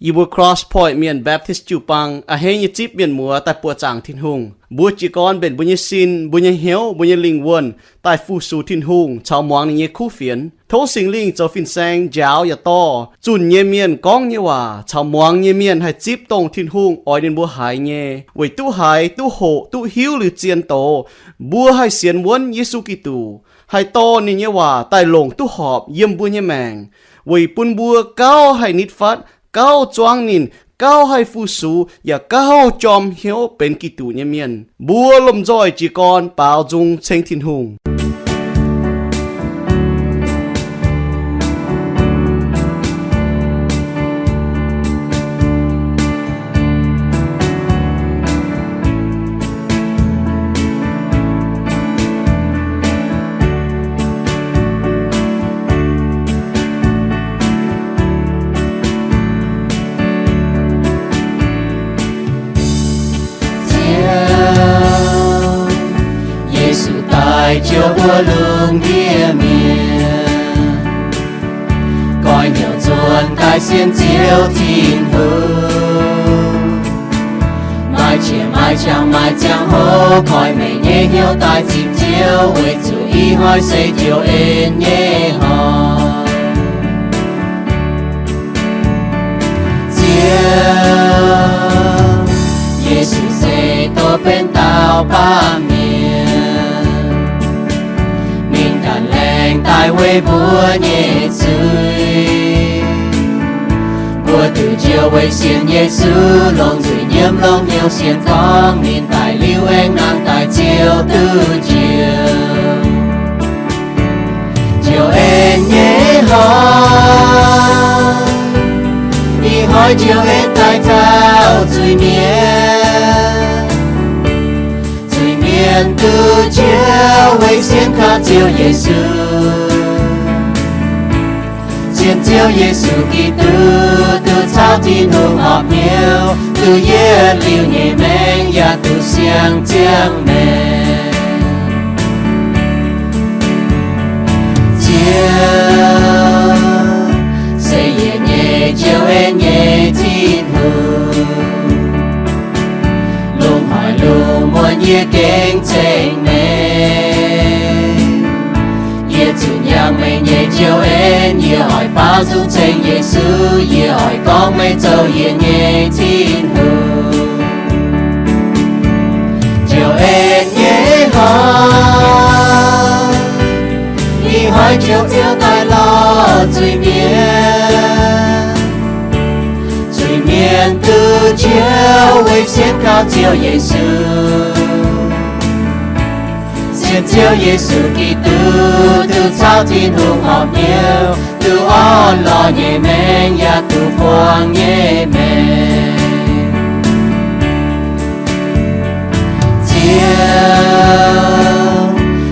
อีบัว cross point เมียน Baptist จูปังอาเฮยจิบเมียนมัวแต่ปัวจางทินหุงบัวจีกอนเป็นบุญยสินบุญยเหียวบุญยลิงวนใต้ฟูสูทินหุงชาวมวงนี่คู่เฟียนโทสิงลิงเจ้าฟินแซงยาวอย่าต่อจุนเยเมียนก้องเยว่าชาวมวงเยเมียนให้จิบตรงทินหุงออยเดินบัวหายเยไว้ตู้หายตู้โหตู้หิวหรือเจียนโตบัวให้เสียนวนเยซูกิตูให้โตนี่เยว่าใต้ลงตู้หอบเยี่ยมบัวเยแมงไว้ปุ่นบัวเก้าให้นิดฟัดเก้าจวงนินเก้าให้ฟูสูอย่าเก้าจอมเหียวเป็นกิตูเนียเมียนบัวลมจอยจีกรเปล่าจุงเชงทินหุงchiều búa lung kia miền coi nhiều chuồn tai xiên chiếu thiên hương mai chia mai chàng hô coi mẹ nhẹ hiếu tai chim chiếu với chủ ý hỏi xây chiều ên nhẹ hỏi chiều Giêsu sẽ tô bên tao ba tai quê búa nhẹ dưới búa từ chiều quê xiên Giêsu lòng dưới nhiễm lòng nhiều xiên con nhìn tài lưu anh nàng tài chiều từ chiều em nhé hỏi đi hỏi chiều em tài thao dưới miền từ chiều quê xiên khát chiều Giêsu Chiên chiếu Giêsu Kitô từ thao tin hương họp nhiều từ yên liu nhẹ men và từ xiang chiang mẹ chiếu xây nhẹ chiếu em nhẹ tin hương lùng hỏi lùng muốn nhẹ kênh tranh mẹ chủ nhà mình nhẹ chiều em nhẹ hỏi bao dung tranh Giêsu nhẹ hỏi con mấy châu nhẹ tin hương chiều em nhẹ hỏi chiều chiều tai lo chui miền từ chiều quay xiên cao chiều Giêsu Chiên chiếu Giêsu Kitô từ thao thiên hương họp nhiều từ on lo nhẹ men và từ quang nhẹ men chiếu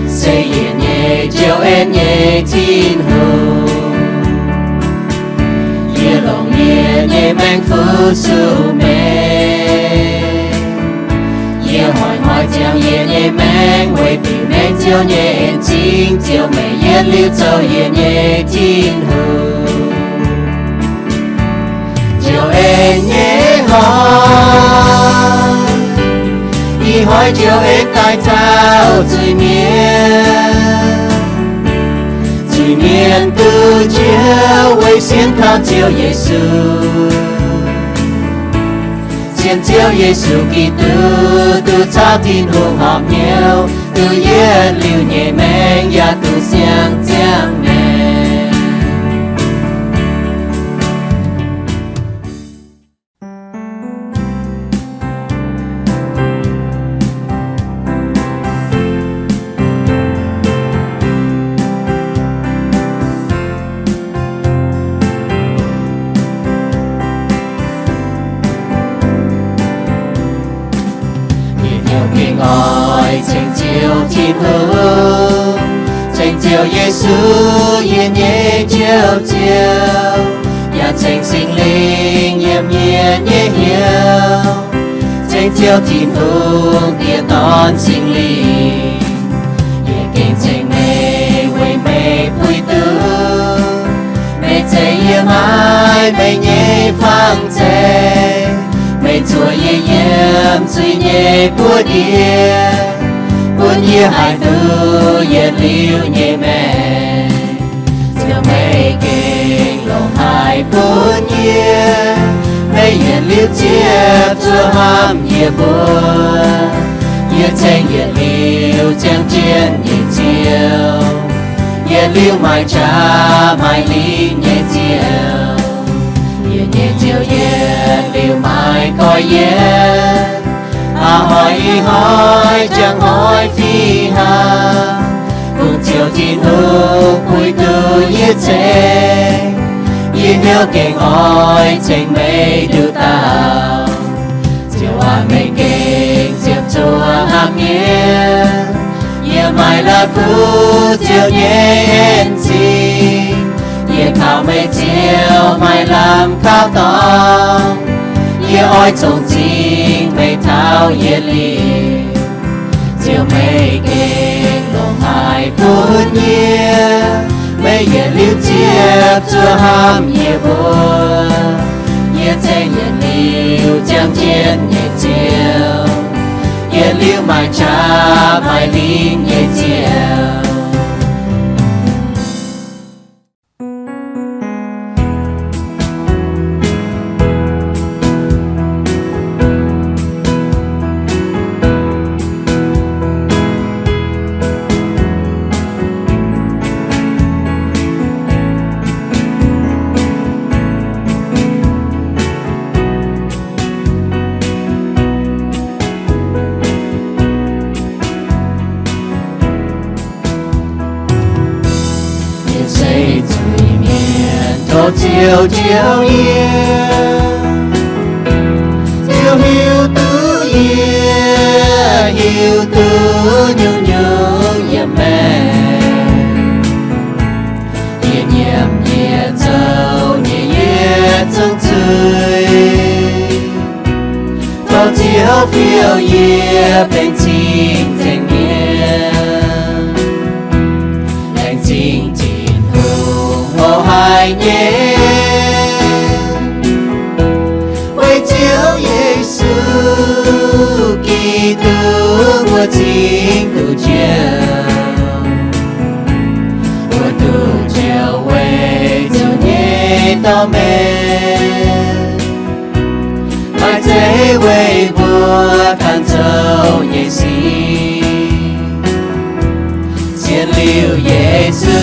xây nhẹ chiếu em nhẹ thiên hương nhẹ lòng nhẹ men phước sự mẹ nhẹ hỏi chiều nhẹ men quay tìm men chiều nhẹ chính chiều mẹ yên liu châu nhẹ tin hương chiều em nhẹ hỏi chiều em tai thao dưới miền từ chiều quay xiên khao chiều Giêsu Chiên chiếu Giêsu Kitô từ thao tin hương họp nhiều từ yên liu nhẹ men và từ xiang chiang mẹ tranh chiều thiên hương tranh chiều Giêsu yên nhẹ chiều chiều nhà tranh sinh linh nhiệm nhiên nhẹ hiếu tranh chiều thiên hương địa đón sinh linh nhẹ kinh tranh mê quay mê bùi tư mê chạy yếm ai mê nhẹ phang chạy chúa ye yếm suy nhẹ búa địa hai tư ye liu nhẹ mẹ chiều mây kinh lòng hai bốn ye mây ye liu chiếp chúa ham ye búa ye tranh ye liu chẳng chiến ye chiều ye liu mai cha mai li nhẹ chiều ye nhẹ chiều ye liu mai coi ye hỏi chẳng hỏi phi hà cùng chiều tin hữu cuối từ ye chế ye hiếu kênh oi tranh mây đưa tao chiều mây kênh chiều chúa ham nghe ye mai là cú chiều nhẹ en chi ye khao mây chiều mai làm khao tòng ye oi trông chính mây thao ye li chiều mây kênh lòng hai bốn ye mây ye liu chiếp chúa ham ye búa ye tranh ye liu chẳng chiến ye chiều ye liu mai cha mai linh ye chiều chiều chiều ye chiều hiu tư ye hiu tư nhung nhung ye mẹ ye nhiệm ye châu ye trong trời thâu chiều phiêu ye bên chính thành ye thành chính tin hùng hồ hai ye của chính từ chiều quê chiều nhẹ to mệt mai thế quê bùa than châu nhẹ xí xiên liu Giêsu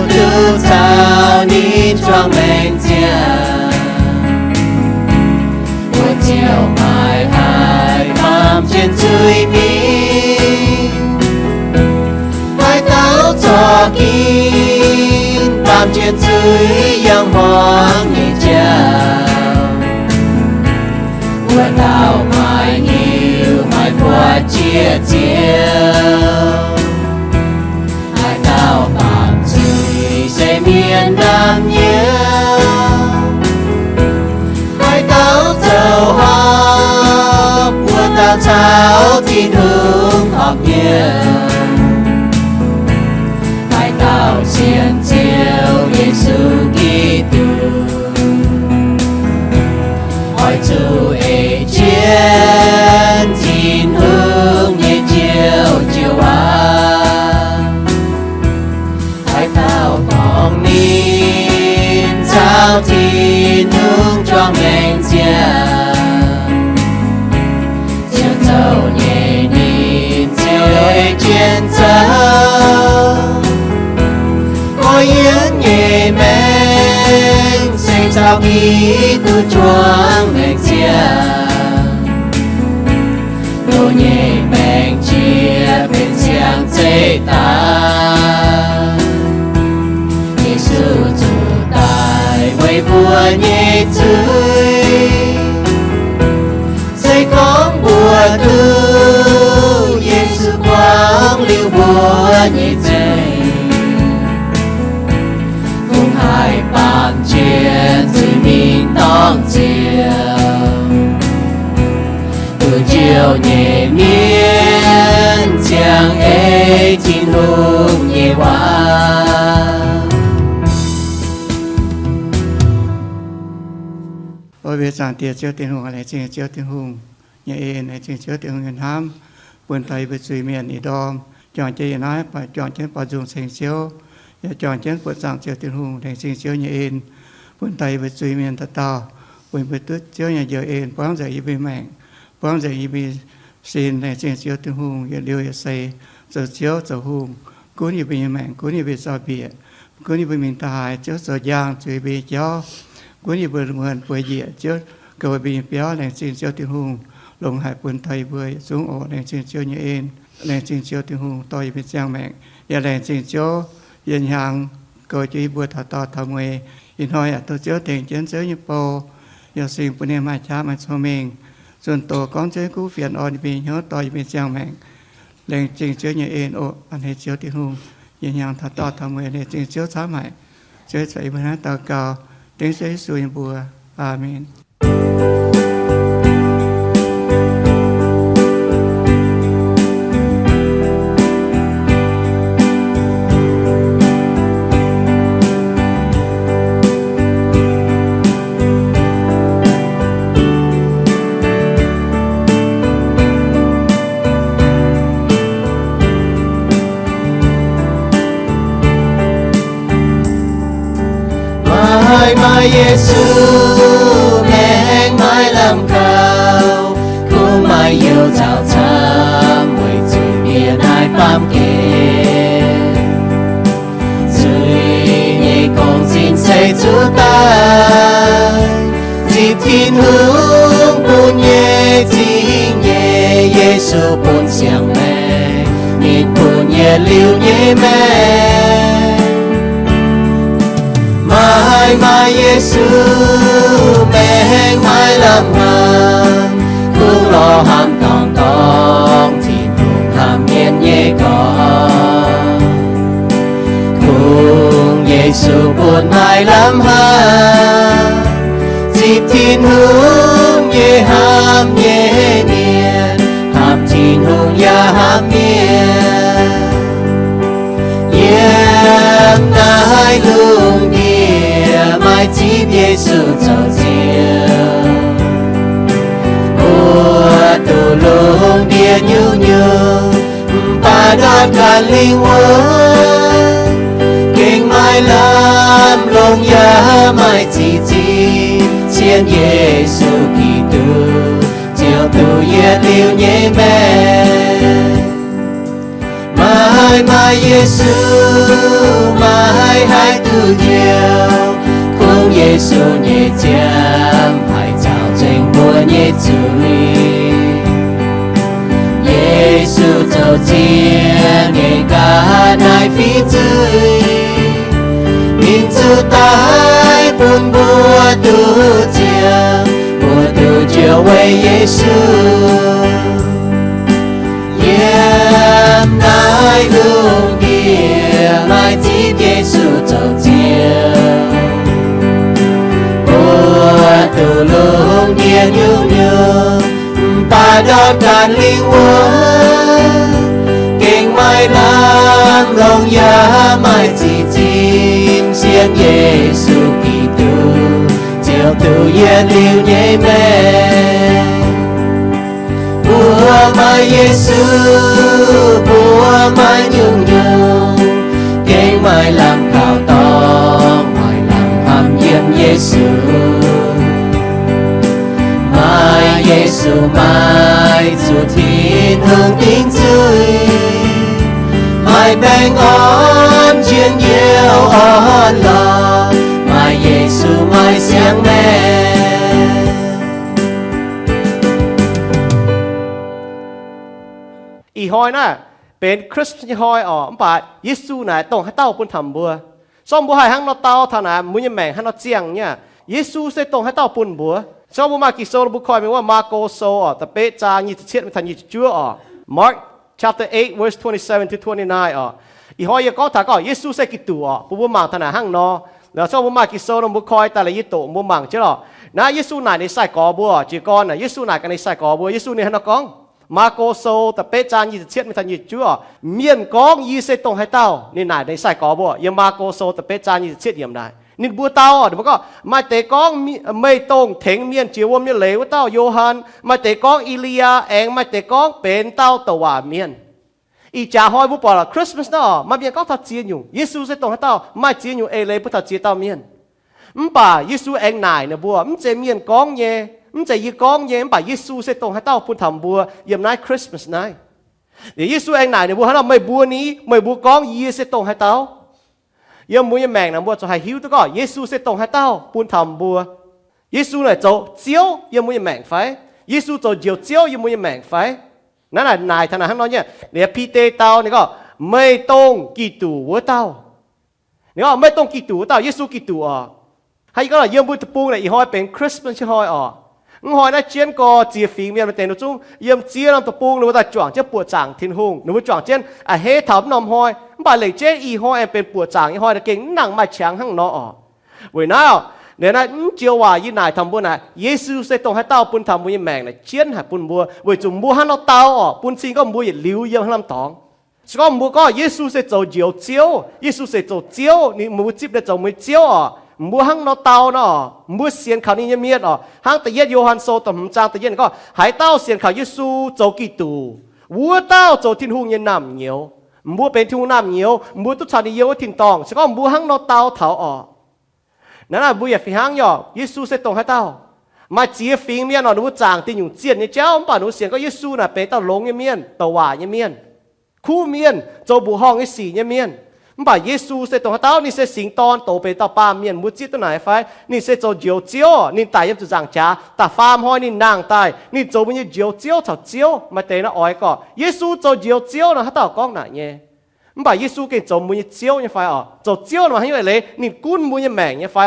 tu thao nín trong men chia của chiều mai hai trên dưới mi hai táo cho kín tam trên dưới yang hoang nhẹ chào của tao mai nhiều mai qua chia chiều hai tao tam dưới sẽ miền đam nhớ hai táo dầu hoa tao cháu tin hướng học nhiều hai tao xiên chiều Giêsu Kitô hỏi chủ ấy chiến tin hướng nhẹ chiều chiều hai tao còn nín cháu tin hướng cho ngành chiều nhẹ nhìn chiều chiến sâu có yến nhẹ men xây sao ký tu choáng mệnh chiang đồ nhẹ men chia bên xiang chế ta Giêsu chủ tài quay vua nhẹ dưới con bùa tư Giêsu quang liu bùa nhẹ dây cùng hai bàn chiến dưới mình tông chiều từ chiều nhẹ miên chàng ấy tin hùng nhẹ hoa ôi về giảng tiệt chiếu tiền hùng lại trình chiếu tiền hùng nhà ên lại trình chiếu tiền hùng nhân ham buồn thầy về suy miền ý đom chọn chơi nói và chọn trên bảo dùng trình chiếu và chọn trên buồn giảng chiếu tiền hùng thành trình chiếu nhà ên buồn thầy về suy miền thật to buồn về tước chiếu nhà giờ ên quán giờ y về mạng quán giờ y về xin này trình chiếu tiền hùng giờ liêu giờ xây giờ chiếu giờ hùng cuốn y về mạng cuốn y về sao bịa cuốn y về mình tài chiếu giờ giang chơi về gió cuốn y về nguồn về địa chiếu cầu bị béo làng trình chiếu tiền hùng lồng hải buồn thầy vừa xuống ổ làng trình chiếu như ên làng trình chiếu tiền hùng tôi bị giang mạng và làng trình chiếu yên hàng cầu chỉ bùa thọ to thọ mười in hỏi tôi chiếu tiền chiến chiếu như po giờ xin bữa nay mai cha mai cho mìnhส่วนตัวของเจ้ากู้เฟียนอ่อนbị nhớ tôi bị giang mạng làng trình chiếu như ên ổ anh hay chiếu tiền hùng yên hàng thọ to thọ mười làng trình chiếu sáng mãi chiếu chạy bên hát tàu cao tiếng giấy xuôi bùa amen mai Giêsu mẹ mai làm cao cũng mai yêu chào chăm với chữ biển ai bám kề dưới nhẹ con xin say chúa ta dịp thiên hướng buồn nhẹ chỉ nhẹ Giêsu buồn xiang mẹ nít buồn nhẹ liu nhẹ mẹ mai Giêsu mẹ mai làm hàng cũng lo ham tòng tòng thì cũng ham nhiên nhẹ con cũng Giêsu buồn mai làm hàng dịp thiên hướng nhẹ ham nhẹ niên ham thiên hướng ya ham niên yếm nai lung mai chỉ Giêsu chào chiều ua tu lung địa nhu nhu ba đón cả linh quân kinh mai làm lung ya mai chỉ chiên Giêsu Kitô chiều tu yên liu nhẹ mẹ mai Giêsu mai hai tu nhiều không Giêsu nhẹ chạm phải chào trên mùa nhẹ chui Giêsu chào chiên nhẹ cả nai phi chui mình chư tai buồn bùa tu chiều về Giêsu yếm nai lung kia mai chỉ Giêsu chào chiều tu lung địa nhu nhu ta đón càn linh quân kinh mai làm lòng ya mai chỉ xiên Giêsu Kitô chiều tu yên liu nhẹ mẹ bùa mai Giêsu bùa mai nhung nhung kinh mai làm cao to mai làm ham yếm Giêsu mai Giêsu mai dù thiên hương tiếng dưới mai beng on chuyện nhiều on lo mai Giêsu mai xiang mẹอีหอยน่ะเป็นคริสต์หอยอ๋อป่ะเยซูน่ะต้องให้เต้าปุ่นทำบัวซ่อมบัวให้หังเราเต้าท่าน่ะมุ้ยแม่งให้เราเจียงเนี่ยเยซูเสต้องให้เต้าปุ่นบัวชอบมากิโซบุคอยมีว่ามาโกโซอ่ะแต่เป๊ะจานี่จะเชียดไม่ทันยี่จั่วอ่ะ Mark chapter 8 verse 27 to 29อ่ะอีหอยก็ถ้าก็เยซูเสกิตัวอ่ะผู้มังท่าน่ะหังนอแล้วชอบมากิโซบุคอยแต่ละยี่โตผู้มังใช่หรอนะเยซูน่ะในใส่กอบัวจีกอนน่ะเยซูน่ะกันในใส่กอบัวเยซูเนี่ยให้นักกองมาโกโซแต่เป๊ะจานยี่สิบเชียดไม่ทันยี่จั่วเมียนกองยี่สิบตรงให้เต้านี่นายในใส่กอบัวยังมาโกโซแต่เป๊ะจานยี่สิบเชียดเยี่ยมได้ นิดบัวเต้าเดี๋ยวมันก็มาเตะก้องไม่ตรงเถงเมียนจีวเมียนเหลวเต้าโยฮันมาเตะก้องอิลียาเองมาเตะก้องเป็นเต้าตะวาเมียนอีจ่าหอยบุปผาคริสต์มาสเนาะมาเมียนก็ทัดเจียนอยู่เยซูจะตรงให้เต้ามาเจียนอยู่เอเลยพุทธเจียเต้าเมียนป่าเยซูเองนายนะบัวจะเมียนก้องเย่จะยีก้องเย่ป่าเยซูจะตรงให้เต้าพุทธบัวเยี่ยมนายคริสต์มาสนายเดี๋ยวเยซูเองนายเนี่ยบัวให้เราไม่บัวนี้ไม่บัวก้องยีจะตรงให้เต้าเยี่ยมมุ้ยแมงนะบัวจะให้หิวตัวก็เยซูจะตรงให้เต้าพุทธบัวเยซูเนี่ยจะเจียวเยี่ยมมุ้ยแมงไฟเยซูจะเจียวเจียวเยี่ยมมุ้ยแมงไฟนั่นแหละนายธนาข้างนอกเนี่ยเนี่ยพี่เตเต้านี่ก็ไม่ต้องกี่ตัววัวเต้านี่ก็ไม่ต้องกี่ตัวเต้าเยซูกี่ตัวให้ก็เยี่ยมบุตรปูเนี่ยอีหอยเป็นคริสต์มาสหอยหอยนะเจียนก็เจียฝีเมียนเป็นเต็นจุ้งเยี่ยมเจียนลำตะปูหรือว่าแต่จ่วงเจ้าปวดจางทิ้งหงหรือว่าจ่วงเจียนเฮถามนมหอยบ่าเลยเจ้อีหอยเป็นปวดจางอีหอยแต่เก่งนั่งมาเฉียงข้างนอกเว้ยน้าเนี่ยนะเจียวว่ายี่นายทำบุญนะเยซูเสตรงให้เต้าปุ่นทำบุญยี่แมงนะเจียนหาปุ่นบัวเว้ยจุ่มบัวให้เราเต้าปุ่นซีก็บัวอย่าลิ้วเยี่ยมให้ลำตองสก็บัวก็เยซูเสตเจียวเจียวเยซูเสตเจียวนี่บัวจิบได้จะไม่เจียวบัวหังเราเต้าเนาะบัวเสียนเขานี่ยังเมียนหังแต่เย็ดโยฮันโซต่ำจางแต่เย็นก็หายเต้าเสียนเขาเยซูเจ้ากี่ตูวัวเต้าเจ้าทิ้งหุงยันน้ำเหนียวบัวเป็นทิ้งหุงน้ำเหนียวบัวตุชานี่เยี่ยวทิ้งตองสก็บัวหังเราเต้าเถานั่นแหละบุญอย่าฟิหังย่อเยซูเสตรงให้เต้ามาเจียฟิงเมียนหนูจางตีอยู่เจียนเนี่ยเจ้าป่าหนูเสียงก็เยซูน่ะเป็นเต้าหลงเมียนตะว่าเมียนคู่เมียนโจบุห้องไอ้สี่เมียนป่าเยซูเสตรงให้เต้านี่เสสิงตอนโตเป็นเต้าป้าเมียนมุจิตตัวไหนไฟนี่เสโจเจียวเจียวนี่ตายยังจะจางจ้าแต่ฟาร์มห้อยนี่นางตายนี่โจมันยังเจียวเจียวเฉาเจียวมาเตะน่ะอ้อยก็เยซูโจเจียวเจียวนะให้เต้าก้องหน่ะเนี่ยบ่าเยซูเก่งจมมุยเจียวยังไฟจะเจียวมาให้เลยนี่กุ้นมุยแมงยังไฟ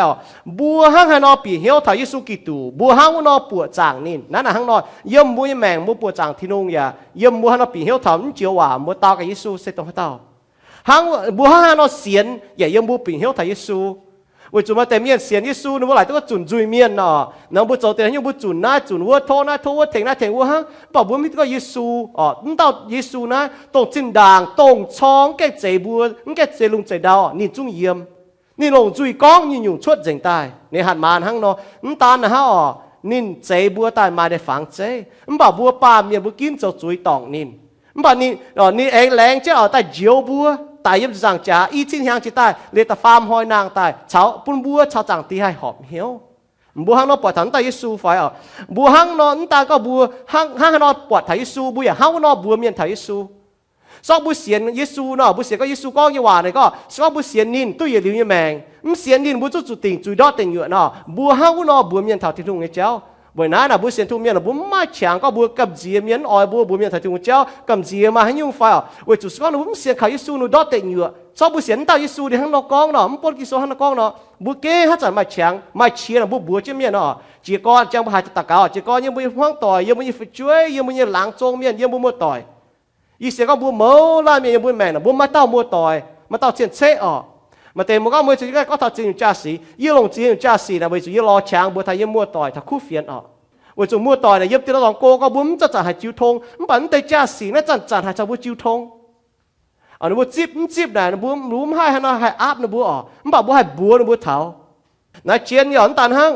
บัวห้างให้นอปีเหี่ยวถ่ายเยซูกี่ตัวบัวห้างนอปวดจางนี่นั่นน่ะห้างนอเยี่ยมมุยแมงมุยปวดจางที่นุ่งอย่าเยี่ยมบัวห้างนอปีเหี่ยวถ่ายมันเจียวว่ามุยตากับเยซูเสร็จตรงให้เต้าห้างบัวห้างนอเสียนอย่าเยี่ยมบัวปีเหี่ยวถ่ายเยซู为什么对面显耶稣呢？我来这个准对面呐，能不走的又不准呐，准我拖那拖我停那停我哈，把我们这个耶稣哦，你到耶稣呢，当正当当窗嘅这部，你嘅这龙这道，你中意你ลงจุยก้อง你用出正ตาย你หันมาหังเนาะ你ตานนะฮะอ๋อนินเจบัวตายมาได้ฝังเจ你把บัวป่าเมียบัวกินจะจุยตองนิน你把你อ๋อ你เองแรงเจ้าแต่เจียวบัวตายยับจังจ้าอีชิ้นยังจิตายเลยแต่ฟาร์มหอยนางตายเช้าปุ่นบัวเช้าจังตีให้หอบเหี้ยวบัวหังเนาะปวดถังตายยิสูไฟอ๋อบัวหังเนาะนี่ตาก็บัวหังเนาะปวดถ่ายยิสูบัวอย่าหังเนาะบัวเมียนถ่ายยิสูซอกบุเสียนเยซูเนาะบุเสียก็เยซูก็ยี่ว่าเนี่ยก็ซอกบุเสียนนินตู้อย่าลืมยี่แมงมันเสียนนินบุจุดติ่งจุดดอติ่งอยู่เนาะบัวห้าวเนาะบัวเมียนเท่าที่ทุ่งเจ้าบัวนั้นน่ะบุเสียนทุ่งเมียนบัวมาเฉียงก็บัวกับเจียเมียนอ้อยบัวเมียนเท่าที่ทุ่งเจ้ากับเจียมาให้ยุ่งไฟอ่ะเวจุดสก้อนบุเสียนเขาเยซูนูดอติ่งอยู่ซอกบุเสียนเต่าเยซูเดี๋ยวหังนอกกองเนาะมันปนกิโซหังนอกกองเนาะบัวเก้ฮัจจันมาเฉียงมาเชียร์บัวเจ้าเมียนเนาะเจียก้อนจังหายตะเกาเจียก้อนยังบุยห้องต่อยยังบุยฝึกช่วยยังบุยหลังจงเมียนยังบุยมัวต่อยอีเสียก็บัวเมาล่าเมียบัวแมงนะบัวมาเต้ามัวต่อยมาเต้าเชียนเช่อมาเตะมันก็มือจุดก็ทัดจีนจ่าสียี่ลงจีนจ่าสีนะไปจุดยี่รอช้างบัวไทยยี่มัวต่อยถ้าคู่เฟียนไปจุดมัวต่อยเนี่ยยี่ตีละสองโกก็บัวมันจะจ่าหายจิ้วทงมันปั่นแต่จ่าสีนั่นจันหายจะบัวจิ้วทงนี่บัวจิบไหนบัวรู้ไม่ให้นะให้อาบนะบัวมันบอกบัวให้บัวนะบัวเท้านะเชียนหย่อนตันห้าง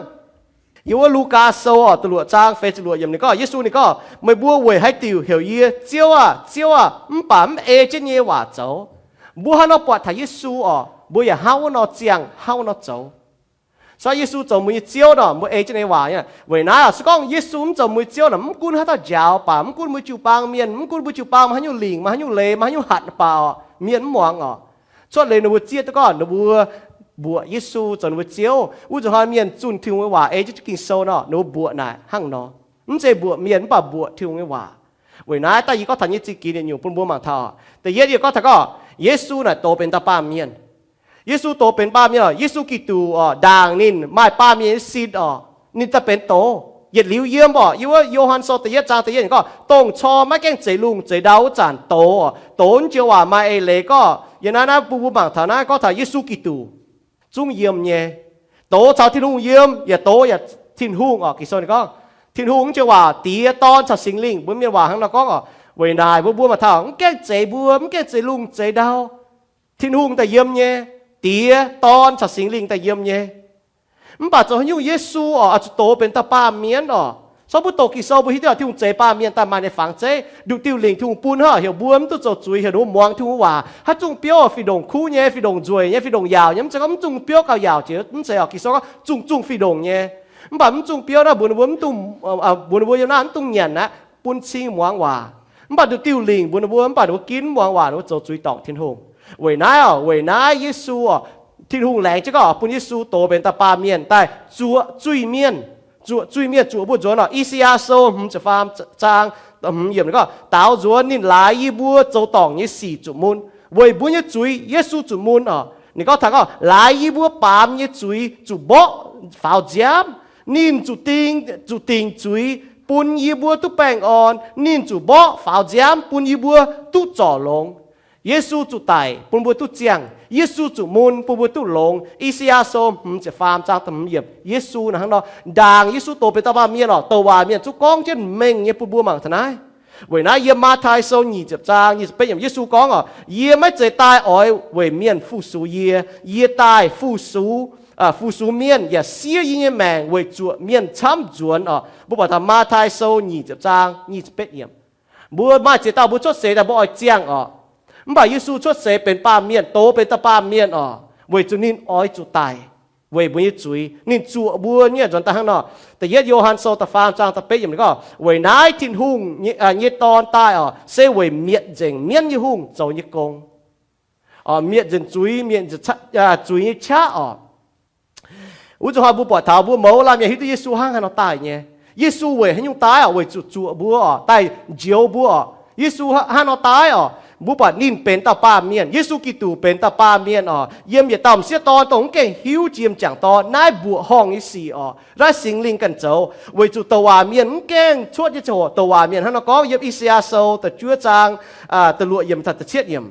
อยู่ว่าลูกาโซตำรวจจ้างเฟซตำรวจอย่างนี้ก็เยซูนี่ก็ไม่บัวเว่ยให้ติวเหี่ยวเยี่ยเจียวมันป่ามเอเจนี่ว่าเจ้าบัวให้เราปวดถ่ายเยซูบัวอย่าห้าวเราเจียงห้าวเราเจ้า所以耶稣就ไม่เจียวเนาะไม่เอเจนี่ว่าเนี่ยเว้ยนะสก้องเยซูมันจะไม่เจียวเนาะมันกุ้นให้เรายาวป่ามันกุ้นไม่จิวปางเมียนมันกุ้นไม่จิวปางมันให้อยู่หลิงมันให้อยู่เลมันให้อยู่หัดป่าเมียนหมวงส่วนเลยหนูเจียวตะก้อนหนูบัวเยซูจนว่าเจียวอุจจาระเมียนจุนทิ้งไว้ว่าจะกินโซเนาะหนูบัวน่ะหั่งเนาะมันจะบัวเมียนป่ะบัวทิ้งไว้ว่าเว้ยนะแต่ยี่ก็ทันยี่จิกินอยู่ปุ่นบัวมังท่าแต่เยอะก็ถ้าก็เยซูน่ะโตเป็นตาป้าเมียนเยซูโตเป็นป้าเมียนเยซูกี่ตัวด่างนินไม่ป้าเมียนซีดนินจะเป็นโตเหยียดลิ้วเยี่ยมบ่ยี่ว่าโยฮันโซแต่เยอะจางแต่เยอะก็ตรงชอไม่แกงใจลุงใจดาวจานโตนเจียวว่ามาเอเลก็อย่างนั้นนะปุ่นบัวมังท่านะก็ถ้าเยซูกี่ตัวจุ้งเยี่ยมเนี่ยโตชาวที่นุ่งเยี่ยมอย่าโตอย่าทิ้งหุ่งกี่ส่วนก็ทิ้งหุ่งจะว่าตีตอนชาวสิงลิงบุญมีว่าทั้งเราก็เวนายบัวมาท่าแก่ใจบัวแก่ใจลุงใจดาวทิ้งหุ่งแต่เยี่ยมเนี่ย tía ton chặt sinh linh tại yếm nhé bà cho nhung Giêsu ở tổ bên ta ba miến sau bữa tổ kỳ sau bữa hít vào thùng chế ba miến ta màในฝั่งchếดูtiêu linh thùng pun ha hiểu buông tu cho chuối hiểu đúng muang thùng hòa hát chung biểu phi đồng khu nhé phi đồng ruồi nhé phi đồng yào nhé chỉ có chung biểu cao yào chỉ mình sẽ kỳ sau có chung phi đồng nhé bà mình chung biểu đó buồn buồn na tung nhận á pun xin muang hòa bà được tiêu linh buồn bà được kín muang hòa được cho chuối tọng thiên hùng vậy nãy Giêsu thiên hùng lạnh chứ có bún Giêsu tổ bên ta ba miền tại chúa truy miền chúa bút chúa nó Isiasoจะฟาร์มจางเหยียบก็ตาวchúa nín lái y bua châu tòng như xì chủ môn vậy bún như chuối Giêsu chủ mônนี่ก็thằng lái y bua bám như chuối chủ bó pháo giám nín chủ tình chuối bún y bua tu bèn on nín chủ bó pháo giám bún y bua tu trò lông Giêsu chủ tài bún bua tu chiang Giêsu chủ môn bún bua tu lông Isiasoจะฟาร์มจางเหยียบGiêsuนะฮะเนาะด่างGiêsuโตเป็นตาบ้าเมียนตัวว่าเมียนจุกองเช่นเม่งเนี่ยบนบัวมังทนายเว้ยนะเยี่ยมมาไทยโซนี่จะจางนี่เป็นอย่างGiêsuกองเยี่ยไม่ใจตายอ้อยเว้ยเมียนฟูสูเยี่ยตายฟูสูเมียนอย่าเสียยิ่งแมงเว้ยจั่วเมียนช้ำจวนบุปผามาไทยโซนี่จะจางนี่จะเป็นอย่างบัวมาเจตาบัวชดเสแต่บัวอ้อยเจียงบ่าGiêsuชดเสเป็นป้าเมียนโตเป็นตาป้าเมียนเว้ยจุนินอ้อยจุตายเว้ยบุญจุยนินจั่วบัวเนี่ยจนตาข้างนอกแต่เยโยฮันโซตาฟามจางตาเป๊ะอย่างนี้ก็เว้ยนายทิ้งหุ่งเนี่ยตอนตายเซเว้ยเมียเจงเมียนยี่หุ่งโจยี่กงเมียเจงจุยเมียจะจุยชะอุจจาระบัวปอดเท้าบัวเมาลามอย่างที่Giêsuห้างให้เราตายเนี่ยGiêsuเว้ยให้ยุ่งตายเว้ยจั่วบัวตายเจียวบัวGiêsuให้เราตายบุปผานินเป็นตาป้าเมียนGiêsuกิตูเป็นตาป้าเมียนเยี่ยมอย่าต่ำเสียตอนตรงเก่งหิวเจียมจังตอนนายบัวห้องอีสี่ได้สิงลิงกันเจ้าไว้จุตัวเมียนเก่งชวดยี่โจตัวเมียนฮันนก็เยี่ยมอิสยาโซแต่จั่วจางตะลวดเยี่ยมทัดตะเชียดเยี่ยม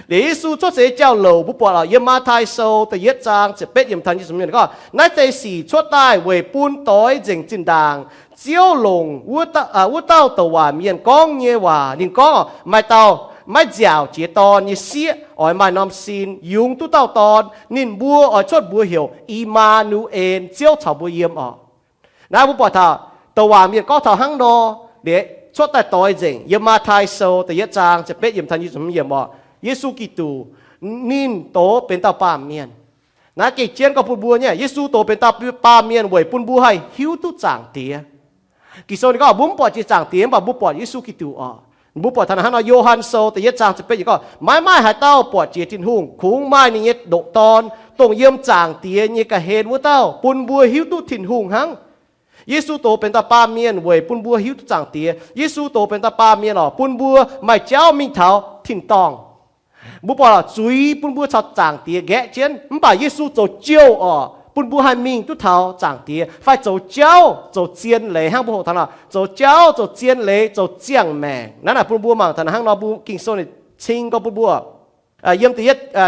เดี๋ยวGiêsuชดเสียเจ้าเหล่าบุปผาเยี่ยมมาไทยโซแต่เย็ดจางจะเป็ดเยี่ยมทันยี่สมเมียนก็นายใจสี่ชดได้ไว้ปูนต้อยเจงจินดางเจียวลงวัวเต้าตัวเมียนก้องเยวานินก้องไม่เต้าไม่เจียวเจียตอนนี่เสียอ้อยไม่น้ำซีนยุงตุ้เต้าตอนนินบัวอ้อยชดบัวเหี่ยวอีมานูเอ็นเจียวชาวบัวเยี่ยมนะบุปผาตัวเมียนก็เท่าหังนอเดี๋ยวชดแต่ต่อยเจงเยี่ยมมาไทยโซแต่เยจางจะเป็ดเยี่ยมทันยี่สมเยี่ยมGiêsu Kitôนินโตเป็นตาป้าเมียนนะเกเจียนกับปุ่นบัวเนี่ยGiêsuโตเป็นตาป้าเมียนเว้ยปุ่นบัวให้หิวตุจางเตียกิโซนี่ก็บุ้มปอดจีจางเตียบ่บุ้มปอดGiêsu Kitôบุ้มปอดท่านโยฮันโซแต่เยจางจะเป็นอย่างก็ไม่หายเต้าปอดเจียทินหุ่งคุ้งไม้นี่เยดตอนตรงเยี่ยมจางเตียเนี่ยกะเห็นว่าเต้าปุ่นบัวหิวตุทินหุ่งหังGiêsuโตเป็นตาป้าเมียนเว้ยปุ่นบัวหิวตุจางเตียGiêsuโตเป็นตาป้าเมียนปุ่นบัวไม่เจ้ามิงเท้าทินตองบุปผาจุยปุ่นบัวชาวจางเตียแกเจนมันป่าGiêsuโจเจียวปุ่นบัวให้มิงตุเท้าจางเตียไฟโจเจ้าโจเจียนเลยห้างบุปผาโจเจ้าโจเจียนเลยโจเจียงแมงนั่นปุ่นบัวมังท่านห้างนอบุกิงโซนี่ชิงก็ปุ่นบัวเยี่ยมตี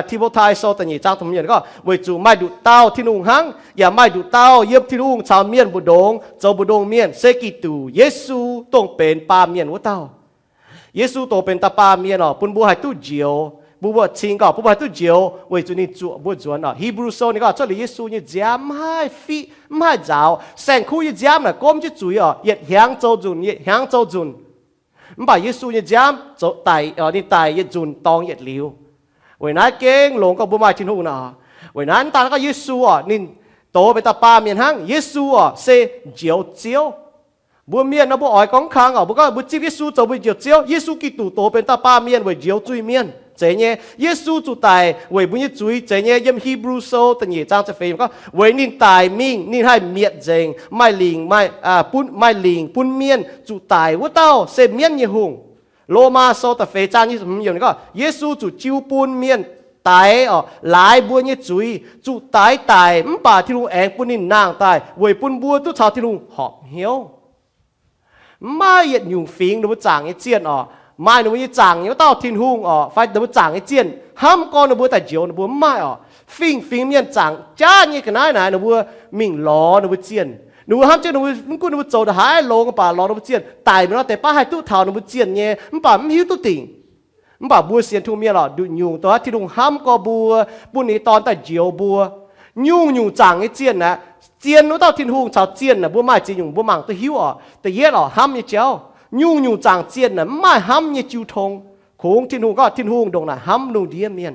ที่พวกไทยโซตันยี่จางทุ่มเมียนก็เวจูไม่ดูเต้าที่นุ่งหังอย่าไม่ดูเต้าเยี่ยมที่นุ่งชาวเมียนบุดงเจ้าบุดงเมียนเซกิตูGiêsuต้องเป็นป้าเมียนวัวเต้าGiêsuโตเป็นตาป้าเมียนปุ่นบัวให้ตู้เจียวบุบชิงก็บุบให้ตู้เจียวเวจูนี่จั่วบุจวนฮีบรูโซนี่ก็เจ้าเลยGiêsuนี่จามให้ฟีไม่เจ้าแสงคู่ยี่จามน่ะก้มจะจุยเหยียดหางโจจุนเหยียดหางโจจุนมันป่าGiêsuนี่จามโจไตนี่ไตเหยียดจุนตองเหยียดลิ้วเวนั้นเก่งหลงก็บุมาชินหูน่ะเวนั้นตาก็Giêsuนี่โตเป็นตาป้าเมียนหังGiêsuเซเจียวบัวเมียนนะบัวอ้อยกองคางบัวก็บัวจีGiêsuจะบัวเจียวGiêsuกิตูโตเป็นตาป้าเมียนเวเจียวจุยเมียนเจเนี่ยGiêsuจุตายเวบุญจุยเจเนี่ยยำฮีบรูโซตันยี่จางจะเฟมก็เวนินตายมิ่งนินให้เมียดเจงไม่ลิงไม่ปุ้นไม่ลิงปุ้นเมียนจุตายว่าเต้าเซเมียนยี่หงโลมาโซตะเฟจางยี่สมอย่างนี้ก็Giêsuจุจิวปุ้นเมียนตายหลายบัวเนี่ยจุยจุตายมันป่าที่ลุงแองปุ้นนินนางตายเวปุ้นบัวตุชาวที่ลุงหอบเหี้ยวไม่เหยียดหยุ่งฟิงหรือว่าจางไอเจียนไม่หนูว่าจางเนี่ยเต้าทิ้งหุ่งไฟหนูว่าจางไอเจียนห้ามก้อนหนูว่าแต่เจียวหนูว่าไม่ฟิงเมียนจางจ้าเนี่ยกันไหนหนูว่ามิ่งล้อหนูว่าเจียนหนูห้ามเจ้าหนูมันกูหนูว่าโจดหายลงป่าล้อหนูว่าเจียนตายไปแล้วแต่ป้าให้ตู้เท้าหนูว่าเจียนเนี่ยมันป่ามันหิวตู้ติ่ง บ่บัวเสียนทุ่งเมียหรอดูยุงตัวที่ทุ่งห้ำก็บัวปุ่นนี้ตอนแต่เจียวบัวยุงจางไอ้เจียนนะเจียนนู้นต่อทิ้งทุ่งชาวเจียนนะบัวไม่จียุงบัวมังตัวหิวอ่ะแต่เย็ดหรอห้ำยี่เจ้ายุงจางเจียนนะไม่ห้ำยี่จิวทงโขงทิ้งทุ่งก็ทิ้งทุ่งตรงน่ะห้ำลุงเดียเมียน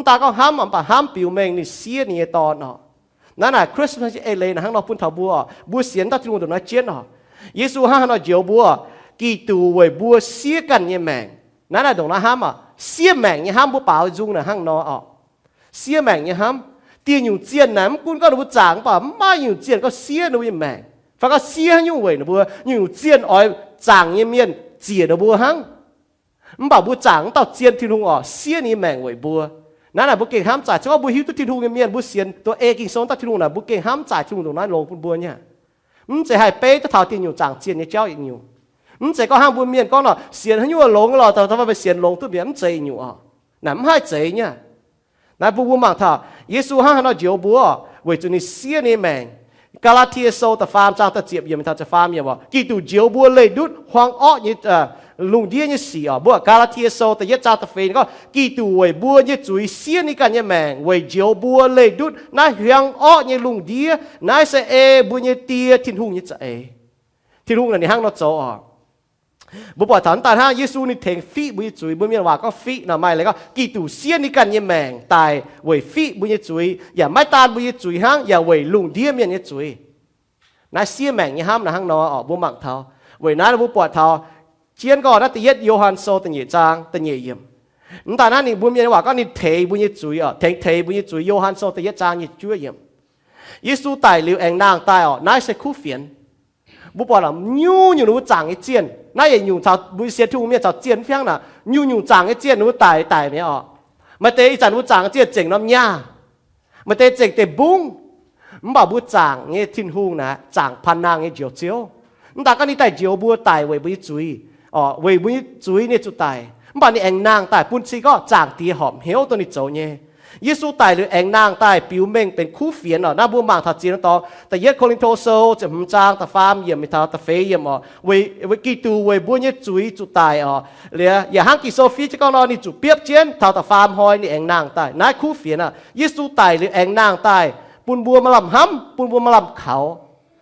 ตาก็ห้ำป่ะห้ำปิวแมงนี่เสียนี่ตอนเนาะนั่นน่ะคริสต์มาสเอเลนะฮังเราพุ่นเถาบัวเสียนต่อทิ้งทุ่งตรงนั้นเจียนเนาะเยซูห้าเราเจียวบัวกี่ตัวเว้ยบัวเสียกันเนี่ยแมงนั่นน่ะตรงนั้นห้ำอ่ะเสียแมงเนี่ยห้ำบัวเปล่าจุงน่ะห้างนออ่ะเสียแมงเนี่ยห้ำเตียนอยู่เจียนน่ะมันกุนก็รู้จางป่ะไม่อยู่เจียนก็เสียนู่นแมงฟังก็เสียอยู่เว้ยนะบัวอยู่เจียนอ้อยจางเนี่ยเมียนเจียนะบัวห้างมันบอกบัวจางต่อเจียนที่ลุงอ่ะเสียนี่แมงเว้ยบัวนั่นน่ะบัวเก่งห้ำจ่ายเฉพาะบัวหิวตัวที่ลุงเนี่ยเมียนบัวเสียนตัวเอกิงโซนต่อที่ลุงน่ะบัวเก่งห้ำจ่ายที่ลุงตรงนั้นลงปุ่นบัวเนี่ยมันจะให้เป๊ะตัวเท่าเตียนอยู่จางเจียนเนี่ยเจ้าอีกอยู่มันจะก็ห้ามบัวเมียนก็เนาะเสียนให้อยู่หลงหรอแต่ถ้าว่าไปเสียนหลงตัวเมียมันเจอยู่อ่ะนั่นไม่ให้เจเนี่ยนั่นบัวมังท่าเยซูห้าเราเจียวบัวเว้ยจุนี่เสียนี่แมงกาลาเทียโซแต่ฟาร์มจางแต่เจียบยังไม่ทันจะฟาร์มยังว่ากี่ตัวเจียวบัวเลยดุดหวางอ้อเนี่ยลุงเดียเนี่ยเสียบัวกาลาเทียโซแต่ยัดจางแต่เฟนก็กี่ตัวเว้ยบัวเนี่ยจุยเสียนี่กันเนี่ยแมงเว้ยเจียวบัวเลยดุดน่าหวางอ้อเนี่ยลุงเดียน่าเสเอบัวเนี่ยเตียทิ้งหุ่งเนี่ยจะเอทิ้งหุ่งนั่นนี่ห้างเราโจอ่ะบุปผาฐานตาห้าเยซูนี่เทงฟีบุญจุยบุญเมียนว่าก็ฟีน่ะไม่เลยก็กี่ตู่เสียนี่กันยังแมงตายเวยฟีบุญจุยอย่าไม่ตานบุญจุยห้างอย่าเวยลุงเดียเมียนเนี่ยจุยน่าเสียแมงยังห้ามนะห้างนอออกบุญมังเท้าเวยน่าบุปผาเท้าเชียนก็น่าตีเย็ดโยฮันโซตันเยจางตันเยเยี่ยมนั่นตาหน้านี่บุญเมียนว่าก็นี่เทบุญจุยอ่ะเทบุญจุยโยฮันโซตันเยจางเยจุยเยี่ยมเยซูตายหลิวเองนางตายอ่ะน่าเสคู่เฟียนบุปผาเราอยู่รู้จางไอ้เจียนน่าอย่างอยู่ชาวบุญเสียทุ่งเมียชาวเจียนเพียงน่ะอยู่จางไอ้เจียนรู้ตายไม่ออกมาเตะอีจันรู้จางเจียนเจ๋งน้ำยามาเตะเจ๋งเตะบุ้งมันบอกบุจางเงี้ยทิ้งหุ่งนะจางพันนางเงี้ยเจียวเจียวมันตาก็นี่ตายเจียวบัวตายเว้ยบุญจุยเว้ยบุญจุยเนี่ยจุดตายมันบอกนี่เองนางตายปุ่นซีก็จางตีหอมเหี้ยวตัวนี้โจเนี่ยเยซูตายหรือเองนางตายปิวเม่งเป็นคู่เฟียนน่ะบัวมังทัดจีนต่อแต่เยโคลินโทโซจะมจางแต่ฟาร์มเยี่ยมไม่เท่าแต่เฟยเยี่ยมเว้ยกี่ตัวเว้ยบัวเนี่ยจุยจุดตายเลยอย่าห้างกี่โซฟีจะก็รอนี่จุดเปียบเจียนเท่าแต่ฟาร์มหอยนี่เองนางตายนายคู่เฟียนเยซูตายหรือเองนางตายปุ่นบัวมาลำห้ำปุ่นบัวมาลำเขา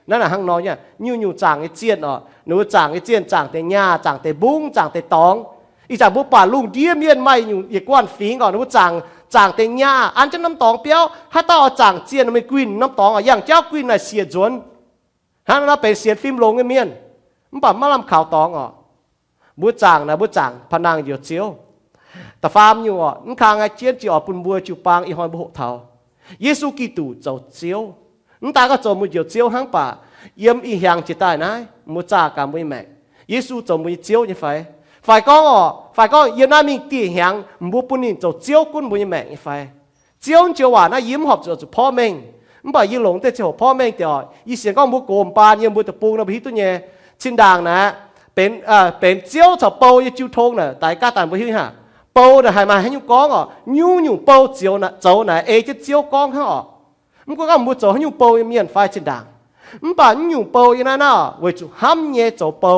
นั่นน่ะห้างน้อยเนี่ยอยู่จางไอ้เจียนหนูจางไอ้เจียนจางแต่หญ้าจางแต่บุ้งจางแต่ตองอีจากบัวป่าลุงเดียเมียนไม่อยู่อีกก้อนฝีก่อนหนูจางเต็งหญ้าอันจะน้ำตองเปี้ยวถ้าต้องเอาจางเจียนไม่กวินน้ำตองอย่างเจ้ากวินน่ะเสียจวนฮะนั่นเป็นเสียฟิล์มลงเมียนมันป่ามาลำข่าวตองบัวจางนะบัวจางพนังเดียวเจียวแต่ฟาร์มอยู่นั่นคางไอเจียนจีอปุ่นบัวจิวปางอีหอยบุหเทาเยซูกิตูเจ้าเจียวนั่นตาก็จมมือเดียวเจียวห้างป่าเยี่ยมอีหยังจิตายนะมือจาการมือแม่เยซูจมมือเจียวยังไงฝ่ายก็ยังน่ามีตีแหงบุปนินจะเจียวกุนบุญแม่งไฟเจียวเจียวว่าน่ายิ้มหอบจะพ่อแม่งมันบอกยิ่งหลงแต่เจียวพ่อแม่งเดียวอีเสียงก็บุกโกมปานยังบุตรปูนะพี่ตัวเนี่ยชินด่างนะเป็นเจียวจะปูยังจิ้วทงน่ะแต่ก้าตันบุหิฮะปูน่ะให้มาให้ยุ่งก้องยุ่งปูเจียวน่ะเจ้าน่ะจะเจียวก้องฮะมันก็บุตรจะให้ยุ่งปูยังเมียนไฟชินด่างมันบอกยุ่งปูยังนั่นน่ะเวจุห้ำเนี่ยเจ้าปู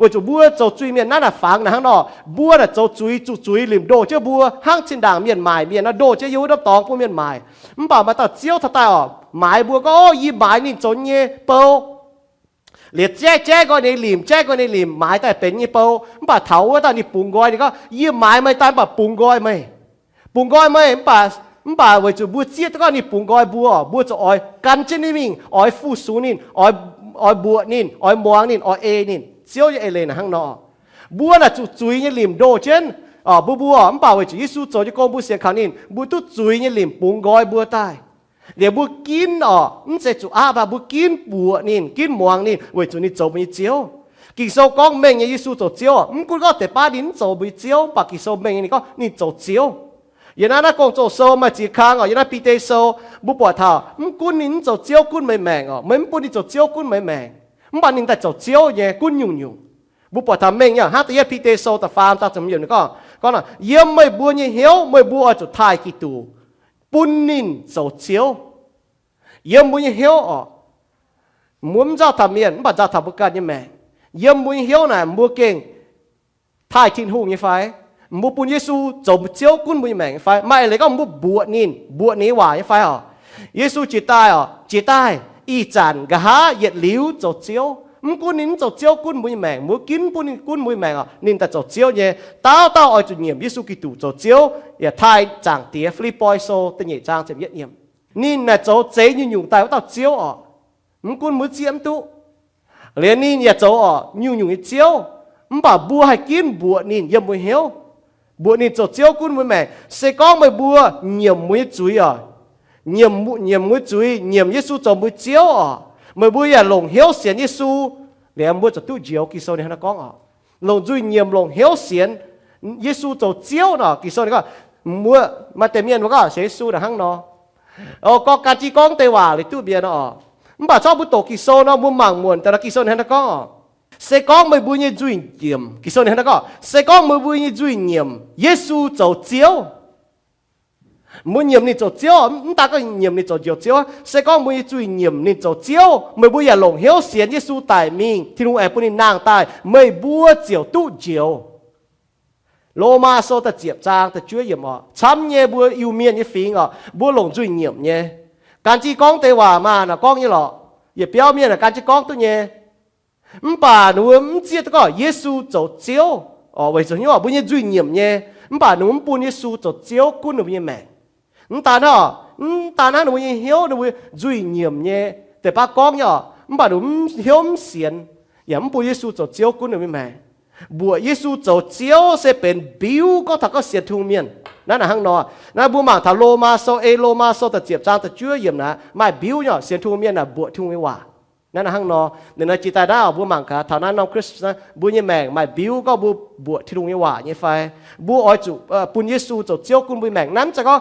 ว่าจะบัวจะจุยเมียนนั่นน่ะฟังนะฮังนอบัวน่ะจะจุยลิมโดเจ้าบัวห้างชินด่างเมียนหมายเมียนน่ะโดเจ้ายูดับตองพวกเมียนหมายมันบอกมาตัดเจียวทัดตายหมายบัวก็ยี่หมายนี่จนเงี้ยเปาเหลียดแจ้ก็ในลิมหมายแต่เป็นยี่เปามันบอกเถาว่าตอนนี้ปุ่งก้อยนี่ก็ยี่หมายไม่ตายแบบปุ่งก้อยไม่มันบอกว่าจะบัวเจี๊ยก็นี่ปุ่งก้อยบัวจะอ้อยกันเจนี่มิงอ้อยฟูซูนินอ้อยบัวนินอ้อยมวงนินอ้อยเอนินเจียวยังเอเลนะฮังนอบัวน่ะจุยยังลิมโดเช่นบัวมันป่าวไว้จีสูโจจะกองบัวเสียงขานินบัวตุจุยยังลิมปุงกอยบัวตายเดี๋ยวบัวกินมันจะจุอาบะบัวกินบัวนินกินมวงนินไว้จุนี่โจมีเจียวกิโซกองเมงยังยิสูโจเจียวมันกูก็แต่ป้าดินโจมีเจียวปากกิโซเมงนี่ก็นี่โจเจียวอย่างนั้นกองโจโซมาจีค้างอย่างนั้นปีเตโซบุปผาท่ามันกูนินโจเจียวกุนไม่แมงมันปุ่นนี่โจเจียวกุนไม่แมงมันบ้านนินแต่เจ้าเจียวเนี่ยกุนยุ่งบุปผาทำเองเนี่ยฮะแต่ยังพีเตโซแต่ฟาร์มตาจำอยู่นี่ก็น่ะเยี่ยมไม่บัวเนี่ยเหี้ยวไม่บัวจุดท้ายกี่ตัวปุ่นนินเจ้าเจียวเยี่ยมบัวเนี่ยเหี้ยวมุมเจ้าทำเมียนบ้านเจ้าทำบุกการเนี่ยแม่เยี่ยมบัวเนี่ยเหี้ยวน่ะบัวเก่งท้ายทิ้งหูเนี่ยไฟ mua bún Giêsu trồng chiếu quân bún mèn phải mai lấy có mua bùa nín hòa phải à Giêsu chỉ tai y chản gà há yết liu trồng chiếu quân nín trồng chiếu quân bún mèn mua kín quân bún mèn à nín ta trồng chiếu nhé tao ở chủ nhiệm Giêsu Kitô trồng chiếu ya thay chẳng tía Philippi so tên nhị trang chém yết nhiệm nín là trồng chế như nhung tai tao chiếu à quân mua chiếm tu liền nín ya trồng à nhung chiếu bà bùa hay kín bùa nín yếm mùi hiếu bùa nín cho chiếu cún mùi mẹ sẽ có mùi bùa nhiệm mùi chuối à nhiệm mùi chuối nhiệm Giêsu cho mùi chiếu à mùi bùa ya lồng hiếu xiên Giêsu để em mua cho tu chiếu kỳ sau này nó có à lồng chuối nhiệm lồng hiếu xiên Giêsu cho chiếu nọ kỳ sau này có mua mà tiền miền nó có Giêsu là hăng nó có cá chi con tây hòa để tu bia nó bà cho bút tổ kỳ sau nó mua mảng muônแต่ละkỳ sau này nó có sẽ có mười bùi như duy nhiệm kỳ sau này nó có sẽ có mười bùi như duy nhiệm Giêsu cho chiếu muốn nhiệm này cho chiếu ta có nhiệm này cho chiếu sẽ có mười duy nhiệm này cho chiếu mười bùi là lồng hiếu xiên Giêsu tại mình thì lúc ấy bùi nàng tại mười bùa chiếu tu chiếu Roma số ta chiệp trang ta chúa nhiệm họ chăm nhé bùa yêu miên như phí ngọ bùa lồng duy nhiệm nhé can chi con tây hòa mà là con như lọ về biểu miên là can chi con tôi nhé bà nó chia có Giêsu cho chiếu vậy rồi nhớ bây giờ duy nhiệm nhé bà nó buôn Giêsu cho chiếu quân được như mẹ ta nó bây giờ hiếu nó duy nhiệm nhé để bà con nhở bà nó hiếu xiên yếm buôn Giêsu cho chiếu quân được như mẹ buôn Giêsu cho chiếu sẽเป็นbiểu có thật có xiên thu miênนั่นน่ะห้างนอนั่นบุมังถ้าโลมาโซโลมาโซแต่เจียบจางแต่ชั่วเยี่ยมนะไม่บิ้วเนี่ยเสียนทุ่งเมียนน่ะบวชทุ่งไม่ว่านั่นน่ะห้างนอเดี๋ยวนะจิตใจได้บุมังค่ะเท่านั้นน้องคริสต์นะบุญยี่แมงไม่บิ้วก็บวชที่ทุ่งไม่ว่าเนี่ยไฟบุอ้อยจุปุญเยซูจะเจียวกุนบุญแมงนั้นจะก็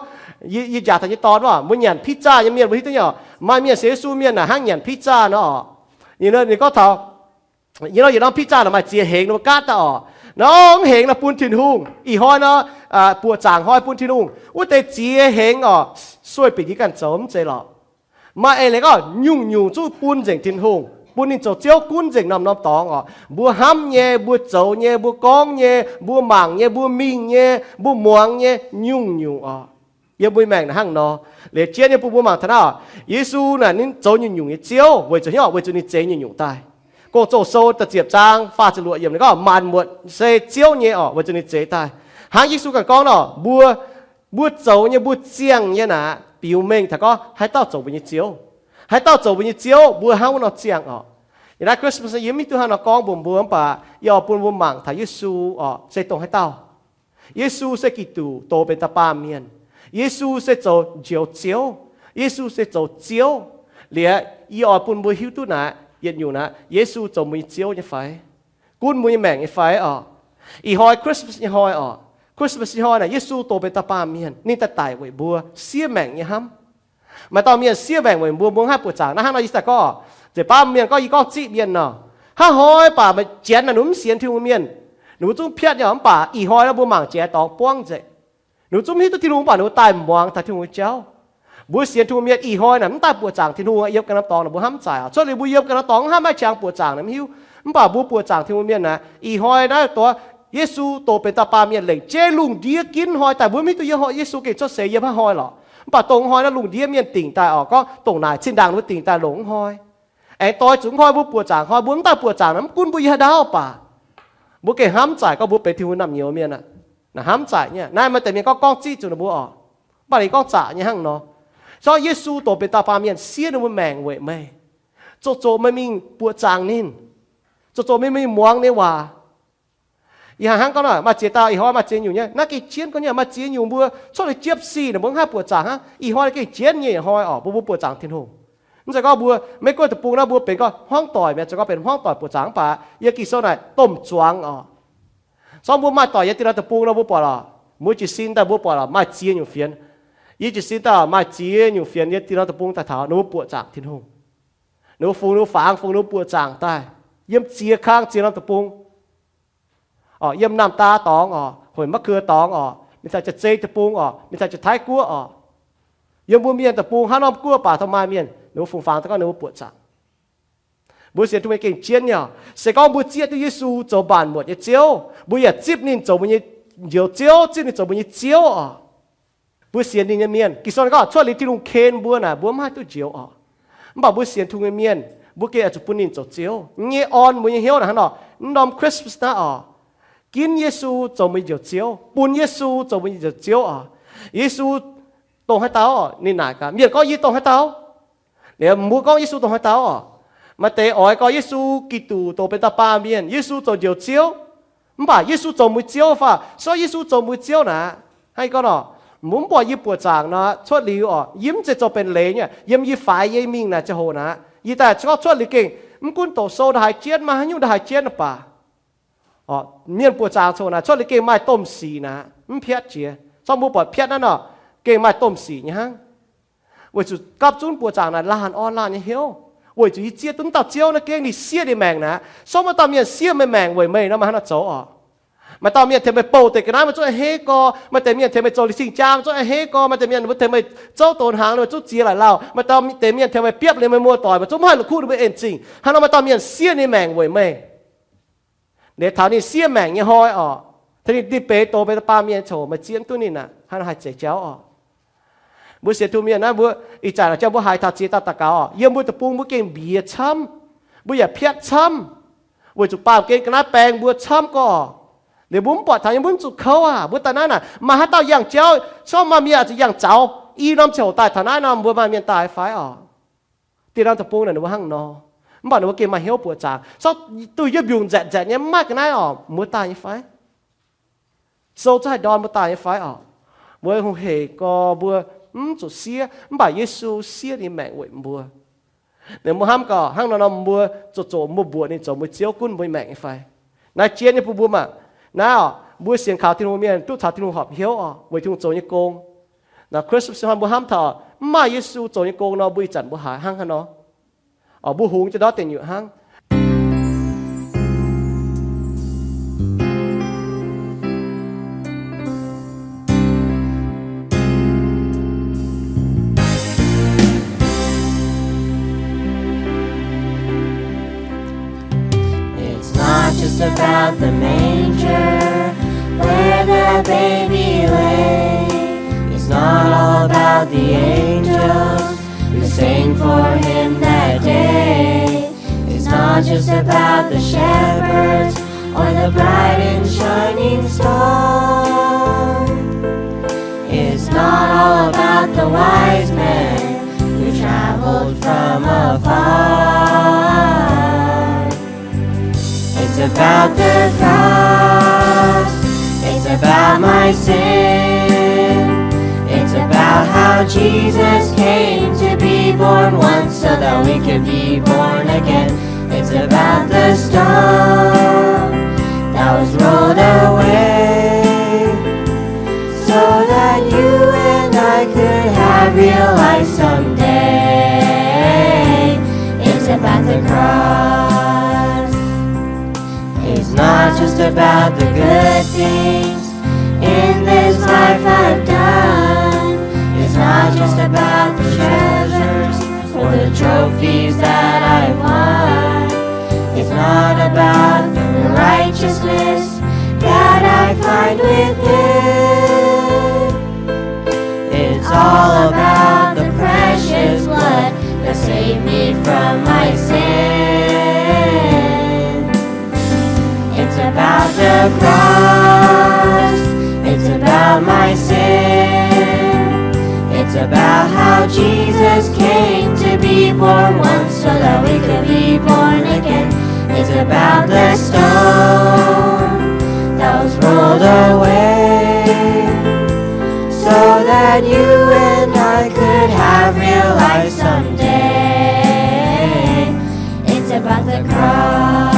ยี่จ่าแต่ยี่ตอนว่าบุญยันพิจายังเมียนบุญที่ตัวเนี่ยไม่เมียนเสียสู้เมียนน่ะห้างยันพิจาเนาะนี่เนาะนี่ก็เท่ายี่เราอย่าน้องพิจาน่ะมาเจียเหงน่ะกาต่อน้องเหงน่ะปุนถิ่นหุงอีห้อยเนาะปวดจางห้อยปุนถิ่นหุงอุ้ยแต่เจียเหงอ๋อช่วยปิดกันจมใจหรอมาเอเลยก็ยุ่งจู่ปุนเจ๋งถิ่นหุงปุนนี่จะเจียวกุ้นเจ๋งน้ำตองอ๋อบัวห้ำเย่บัวเจ้าเย่บัวกองเย่บัวหมางเย่บัวมิงเย่บัวหมวงเย่ยุ่งอ๋อยังบุยแมงนะห้างเนาะเลยเจียเนี่ยบัวหมางท่านอ่ะเยซูน่ะนี่เจ้ายุ่งเจียวไว้จะเนี่ยไว้จะนี่เจ๋งยุ่งตายก็โจโซตะเจียบจางฟ้าจะรวยอย่างนี้ก็มันหมดเซเจียวเนี่ยอ๋อไว้จะนี่เจ๋งตายหางยิสุกันก้องเนาะบัวเจ้าเนี่ยบัวเจียงเนี่ยนะปิวเมงแต่ก็ให้เต้าเจ้าเป็นเจียวให้เต้าเจ้าเป็นเจียวบัวห้าวเนาะเจียงอ๋ออย่างนั้นคริสต์มาสยังมีตัวหาเนาะก้องบัวป่ายอปุ่นบัวหมั่งถ้ายิสุอ๋อเซตรงให้เต้ายิสุเซกิตูโตเป็นตาปาเมียนยิสุเซเจ้าเจียวยิสุเซเจ้าเจียวเหลืออีอ๋อปุ่นบัวหิวตัวน่ะเย็นอยู่นะยิสุเจ้ามีเจียวยังไฟกุนมือแมงยังไฟอ๋ออีหอยคริสต์มาสยังหอยอ๋อคริสต์มาสฮอนะเยซูโตเป็นตาปาเมียนนี่ตาตายไว้บัวเสียแมงเนี่ยฮัมมาตอนเมียนเสียแมงไว้บัวให้ปวดจางนะฮะนายอิสระก็เจ็บป้าเมียนก็อีก็จีเมียนเนาะถ้าหอยป่ามาเจียนน่ะหนุ่มเสียนที่เมียนหนูจุ่มเพียรอย่างป่าอีหอยแล้วบัวหมางเจียตองป้วงเจหนูจุ่มที่ตัวที่ลุงป่าหนูตายหมวงแต่ที่ลุงเจ้าบัวเสียนที่เมียนอีหอยน่ะมันตายปวดจางที่ลุงเย็บกันน้ำตองน่ะบัวห้ามจ่ายช่วยเลยบัวเย็บกันน้ำตองห้ามไม่จางปวดจางน่ะไม่หิวมันป่าบัวปวดจางที่ลุงเมียนนะอีหอยนะตัวเยซูโตเป็นตาปาเมียนเหล่งเจลุงเดียกินหอยแต่บุ้ไม่ตัวเยอะหอยเยซูเกิดจะเสียเยอะพระหอยหรอป่าตรงหอยแล้วลุงเดียเมียนติ่งตายออกก็ตรงไหนชิ้นดังรู้ติ่งตายหลงหอยไอ้ตัวจุ๋งหอยบุ้ปวดจางหอยบุ้ตาปวดจางน้ำกุ้นบุ้ยาดาวป่าบุ้เกห้ามจ่ายก็บุ้ไปทิ้งน้ำเหนียวเมียนน่ะห้ามจ่ายเนี่ยนายมันแต่เมียนก็ก้องจี้จุ๋นบุ้ออกป่านี้ก็จ่ายเนี่ยหั่งเนาะเพราะเยซูโตเป็นตาปาเมียนเสียนบุ้แมงเว้ยไม่โจไม่มีปวดจางนิ่นโจไม่มีหมวงเนี่ยว่าอีหางก็หน่อยมาเจียตาอีหอยมาเจียอยู่เนี่ยนักกิจเจียนก็เนี่ยมาเจียอยู่บัวชอบเลยเจี๊ยบซีเนี่ยมึงให้ปวดจางฮะอีหอยก็เจียนเนี่ยหอยออกบัวปวดจางทิ้งหูมันจะก็บัวไม่ก็จะปูนะบัวเป็นก็ห้องต่อยเนี่ยจะก็เป็นห้องต่อยปวดจางป่ะยากิโซหน่อยต้มจวงออกซ้อมบัวมาต่อยยาตีเราตะปูนะบัวปวดละมือจีซินแต่บัวปวดละมาเจียอยู่เฟียนยี่จีซินแต่มาเจียอยู่เฟียนยาตีเราตะปูแต่เท้าหนูปวดจางทิ้งหูหนูฟูหนูฝางฟูหนูปวดจางใต้เยี่ยมเจียข้างเจียเราตะปูอ๋อเยี่ยมน้ำตาตองอ๋อหอยมะเขือตองอ๋อมีแต่จะเจตะปูอ๋อมีแต่จะท้ายกั้วอ๋อเยี่ยมบัวเมียนตะปูห้าน้อมกั้วป่าทำไมเมียนหนูฟูฟังแต่ก็หนูปวดจังบัวเสียทุกเมื่อเก่งเจียนเนี่ยเสกองบัวเจียที่เยซูโจบานหมดเจียวบัวอย่าจิบนินโจบัว nhiều chiếu chứ nên cho bún chiếu à bữa xiên đi miền kỳ sau đó cho lấyที่ลุงเคนบัวน่ะบัวมาตัวchiếu à bảo bữa xiên thu miền miền bữa kiaจะปุ่นนินจะchiếu nghe on bữaเหี้ยวนะฮะเนาะน้อมคริสต์มาสนะอ่ะกินเยซูจะไม่จะchiếu ปุ่นเยซูจะไม่จะchiếuอ่ะเยซูตรงให้เต้าอ่ะนี่หนากันเมียก็ยี่ตรงให้เต้าเนี่ยมัวก็เยซูตรงให้เต้าอ่ะมาเตะอ๋อยก็เยซูกิตูตัวเป็นตาปาเมียนเยซูจะจะchiếu唔把耶穌做沒招法，所以耶穌做沒招呢，係個咯，唔把一步驟呢出了哦，鹽就做เป็นเลเนี่ย鹽一塊一面呢就好นะอีแต่ก็出嚟勁，唔管多數都係煎嘛，還有都係煎吧，哦，面步驟做呢出嚟勁賣ต้มสีนะ唔撇住，所以冇บอก撇นั่นเนาะ勁賣ต้มสีเนี่ย為咗夾準步驟呢ล้านล้านเนี่ยเหี้ยว為咗一接等到招呢驚你寫你命นะ所以มาตอน面寫ไม่命為咩นะมาให้เรา走อ่ะมาตอน面เทไม่ปูแต่กันนะมา做เฮก็มาแต่面เทไม่做ลิสิงจาม做เฮก็มาแต่面มาเทไม่เจ้าตัวหางเลย做จีอะไรเล่ามาตอนแต่面เทไม่เปียบเลยไม่มัวต่อยมา做ไม่ให้เราคู่ด้วยเอ็นจริงให้เรามาตอน面寫你命為咩เดี๋ยวเท่านี้寫命ยังห้อยอ่ะทีนี้ที่เป๋โตไปตะปา面โฉมาเจียนตัวนี้นะให้เราหายใจเจ้าอ่ะบุเสียทุเมียนะบุอีจานเจ้าบุหายทัดจีตาตะกาวเยี่ยมบุตะปุงบุเก่งเบียช้ำบุอย่าเพียดช้ำบุจุปาเก่งกระนาแปลงบุช้ำก็เดี๋ยวบุ้มปอดทางยังบุ้มจุกเขาบุตรนั้นน่ะมาหาเต้าอย่างเจ้าชอบมาเมียจะอย่างเจ้าอีน้ำเฉาตายฐานะน้ำบุมาเมียตายไฟตีน้ำตะปุงน่ะหนูว่าหั่งนอบอกหนูว่าเก่งมาเหี้ยวปวดจางชอบตัวยึดยุงแจกเนี่ยมากกันได้มัวตายไฟโซ่ใจดอนมัวตายไฟบัวคงเหก็บัว做寫，把耶穌寫的命為唔你冇喊個，喊到冇做冇บัว你做冇招官冇命嘅費，那接你不บัว嘛，那บัวเสียงข่าวที่โรงเรียนตู้ข่าวที่โรงหอบเหี้ยวไว้ที่โรงโจยกง那คริสต์มาสบัวห้ามถอดมาเยซูโจยกงเนาะบัวจันบัวหายห้างกันเนาะบัวหุงจะได้เต็มอยู่ห้างJust about the manger where the baby lay. It's not all about the angels who sang for him that day. It's not just about the shepherds or the bright and shining star. It's not all about the wise men who traveled from afar. It's about the cross, it's about my sin. It's about how Jesus came to be born once so that we could be born again. It's about the stone that was rolled away so that you and I could have real life someday. It's about the cross. It's not just about the good things in this life I've done. It's not just about the treasures or the trophies that I've won. It's not about the righteousness that I find within. It's all about the precious blood that saved me from my sin. It's about the cross, it's about my sin. It's about how Jesus came to be born once so that we could be born again. It's about the stone that was rolled away so that you and I could have real life someday. It's about the cross.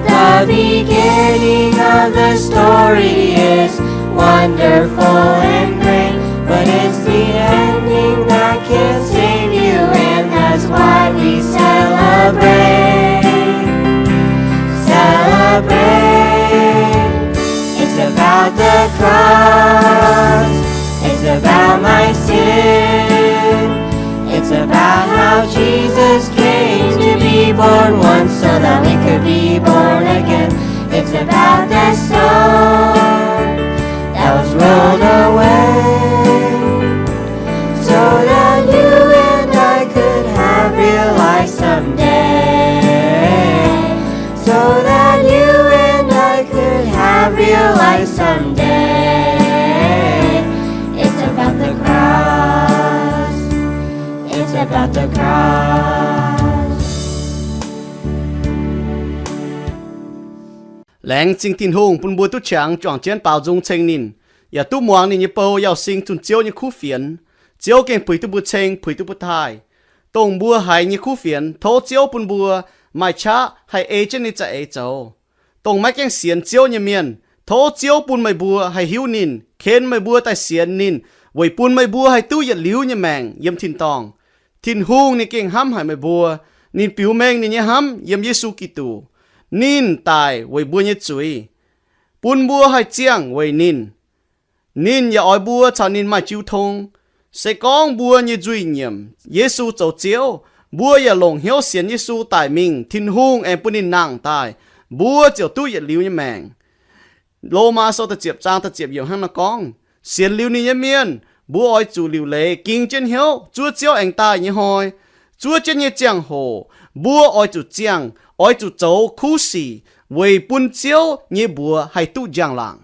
The beginning of the story is wonderful and great, but it's the ending that can save you, and that's why we celebrate. Celebrate. It's about the cross. It's about my sin. It's about how Jesus came to be born once so that we could be born again. It's about the stone someday. It's about the cross. It's about the cross. Leng chinh tin hùng bún bùa tu chẳng chọn chén bảo dung chênh nín. Ya tu muang nín nhịp bầu yào sinh chun chiếu như khu phiền. Chiếu kênh bùi tu bùa chênh bùi tu bùa thai. Tông bùa hay như khu phiền thô chiếu bún bùa mai cha hay ê chân ní cha ê châu. Tông mai kênh xiên chiếu như miền. Thô chiếu bún mai bùa hay hiu nín. Khen mai bùa tai xiên nín. Vậy bún mai bùa hay tu yết liu như mèng yếm thiên tòng. Thiên hùng ní kênh hăm hay mai bùa. Nín biểu mèng nín như hăm yếm Giêsu Kitô. Nín tài với bùa như chuối. Bún bùa hay chiang với nín. Nín ya oi bùa chào nín mai chiu thông. Sẽ con bùa như duy nhiệm. Giêsu châu chiếu. Bùa ya lồng hiếu xiên Giêsu tài mình. Thiên hùng em bùa nín nàng tài. Bùa chiều tu yết liu như mèng. Lô ma sau ta chiếp trang ta chiếp yếu hăng nó con. Xiên liu nín như miên. Bùa oi chủ liu lệ. Kinh chân hiếu. Chúa chiếu anh tài như hồi. Chúa chân như chiang hồ. Bùa oi chủ chiang. Oi chủ châu khu xì. Vì bún chiếu như bùa hay tu giang làng.